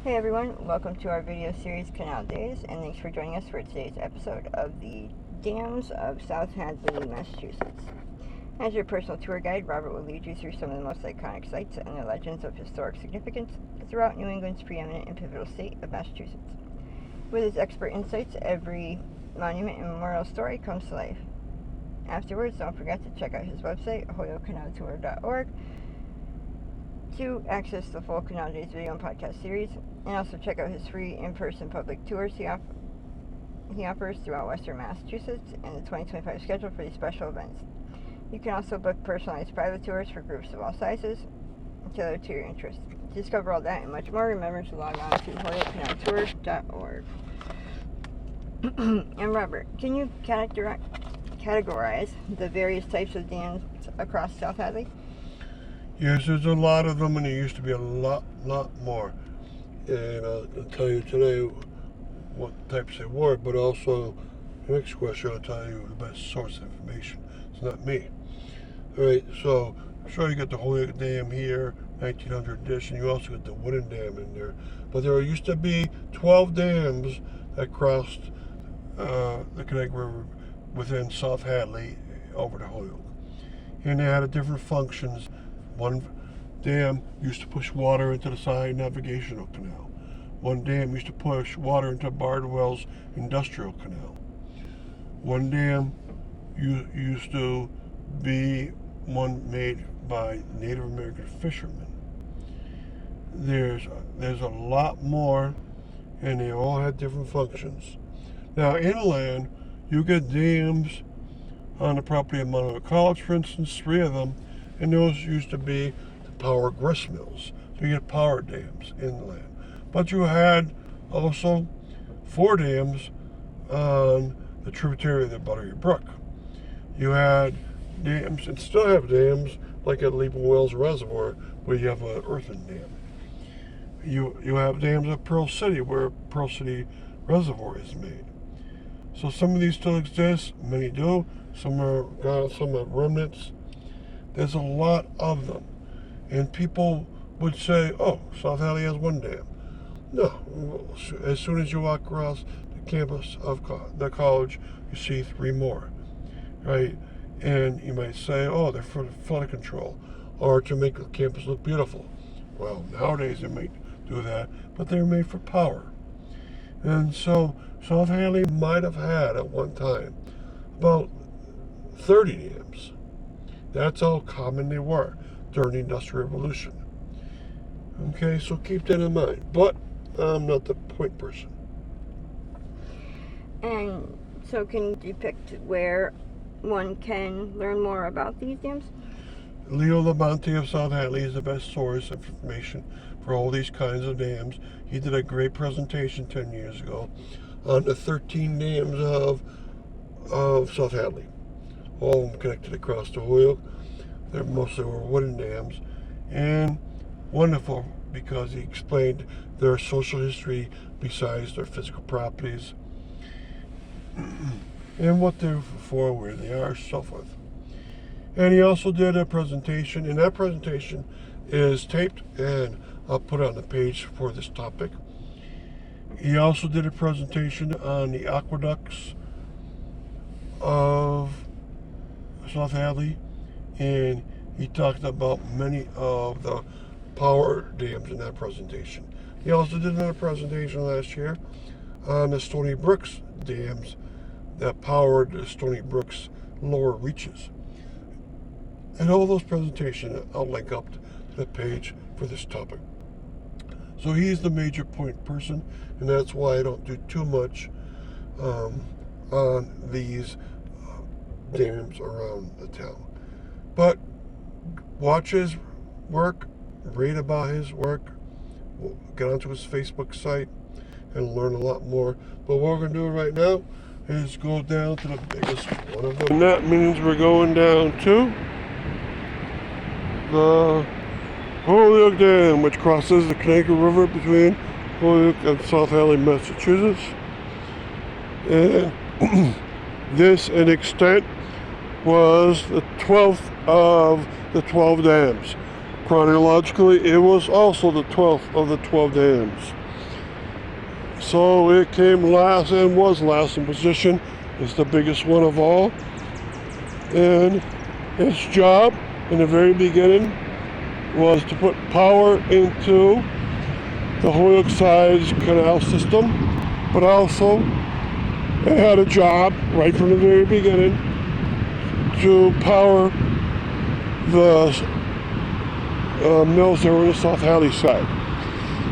Hey everyone, welcome to our video series Canal Days, and thanks for joining us for today's episode of the dams of South Hadley, Massachusetts. As your personal tour guide, Robert will lead you through some of the most iconic sites and their legends of historic significance throughout New England's preeminent and pivotal state of Massachusetts. With his expert insights, every monument and memorial story comes to life. Afterwards, don't forget to check out his website, hoyocanaltour.org, to access the full Canal Days video and podcast series, and also check out his free in-person public tours he offers throughout Western Massachusetts and the 2025 schedule for these special events. You can also book personalized private tours for groups of all sizes tailored to your interests. To discover all that and much more, remember to log on to hoyocanaltour.org. And Robert, can you categorize the various types of dams across South Hadley? Yes, there's a lot of them, and there used to be a lot more. And I'll tell you today what types they were, but also the next question I'll tell you the best source of information. It's not me. All right, so sure you got the Holyoke Dam here, 1900 edition. You also got the wooden dam in there. But there used to be 12 dams that crossed the Connecticut River within South Hadley over to Holyoke. And they had different functions. One dam used to push water into the side navigational canal. One dam used to push water into Bardwell's industrial canal. One dam used to be one made by Native American fishermen. There's a lot more, and they all had different functions. Now inland, you get dams on the property of Monmouth College, for instance, 3 of them. And those used to be the power grist mills. So you get power dams inland. But you had also 4 dams on the tributary of the Buttery Brook. You had dams, and still have dams, like at Leaping Wells Reservoir, where you have an earthen dam. You have dams at Pearl City, where Pearl City Reservoir is made. So some of these still exist, many do. Some are gone, some are remnants. There's a lot of them. And people would say, oh, South Hadley has 1 dam. No. As soon as you walk across the campus of the college, you see 3 more. Right? And you might say, oh, they're for flood control or to make the campus look beautiful. Well, nowadays they might do that, but they're made for power. And so South Hadley might have had at one time about 30 dams. That's how common they were during the Industrial Revolution. Okay, so keep that in mind. But I'm not the point person. And so can you depict where one can learn more about these dams? Leo Labonte of South Hadley is the best source of information for all these kinds of dams. He did a great presentation 10 years ago on the 13 dams of South Hadley. All of them connected across to Holyoke. They mostly were wooden dams, and wonderful because he explained their social history besides their physical properties and what they're for, where they are, so forth. And he also did a presentation, and that presentation is taped, and I'll put it on the page for this topic. He also did a presentation on the aqueducts of South Hadley, and he talked about many of the power dams in that presentation. He also did another presentation last year on the Stony Brooks dams that powered the Stony Brooks lower reaches. And all those presentations, I'll link up to the page for this topic. So he's the major point person, and that's why I don't do too much on these dams around the town. But watch his work, read about his work, get onto his Facebook site and learn a lot more. But what we're going to do right now is go down to the biggest one of them. And that means we're going down to the Holyoke Dam, which crosses the Connecticut River between Holyoke and South Hadley, Massachusetts. And this, in extent, was the 12th of the 12 dams. Chronologically, it was also the 12th of the 12 dams. So it came last and was last in position. It's the biggest one of all. And its job in the very beginning was to put power into the Holyoke-sized canal system, but also it had a job right from the very beginning to power the mills that were on the South Hadley side.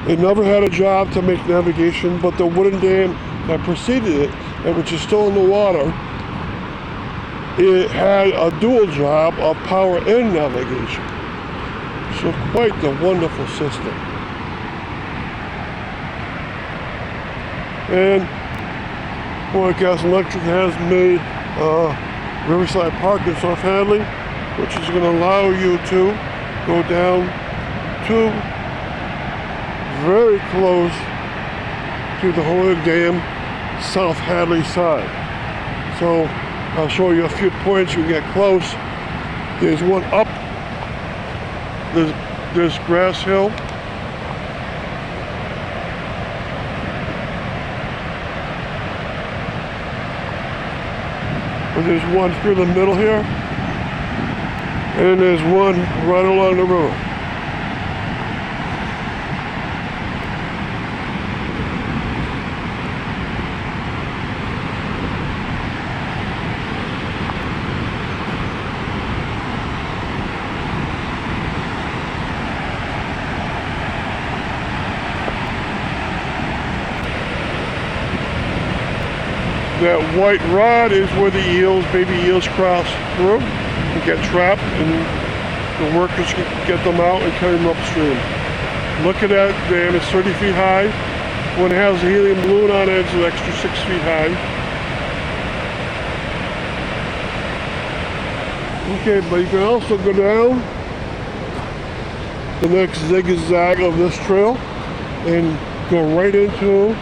It never had a job to make navigation, but the wooden dam that preceded it, and which is still in the water, it had a dual job of power and navigation. So quite the wonderful system. And Holyoke Gas and Electric has made Riverside Park in South Hadley, which is going to allow you to go down to very close to the Holyoke Dam South Hadley side. So I'll show you a few points you can get close. There's one up this grass hill. And there's one through the middle here. And there's one right along the river. That white rod is where the eels, baby eels, cross through and get trapped, and the workers can get them out and carry them upstream. Look at that dam, it's 30 feet high. When it has a helium balloon on it, it's an extra 6 feet high. Okay, but you can also go down the next zigzag of this trail and go right into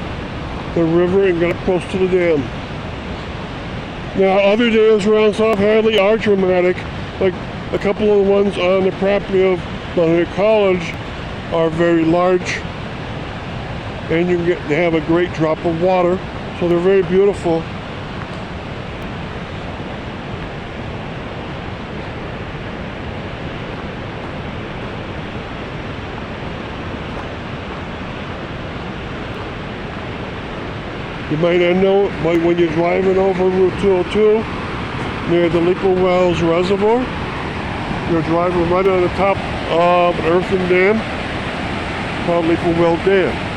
the river and get up close to the dam. Now, other dams around South Hadley are dramatic, like a couple of the ones on the property of Mount College are very large, and they have a great drop of water, so they're very beautiful. You might not know it, but when you're driving over Route 202 near the Leeple Wells Reservoir, you're driving right on the top of an earthen dam called Leeple Well Dam.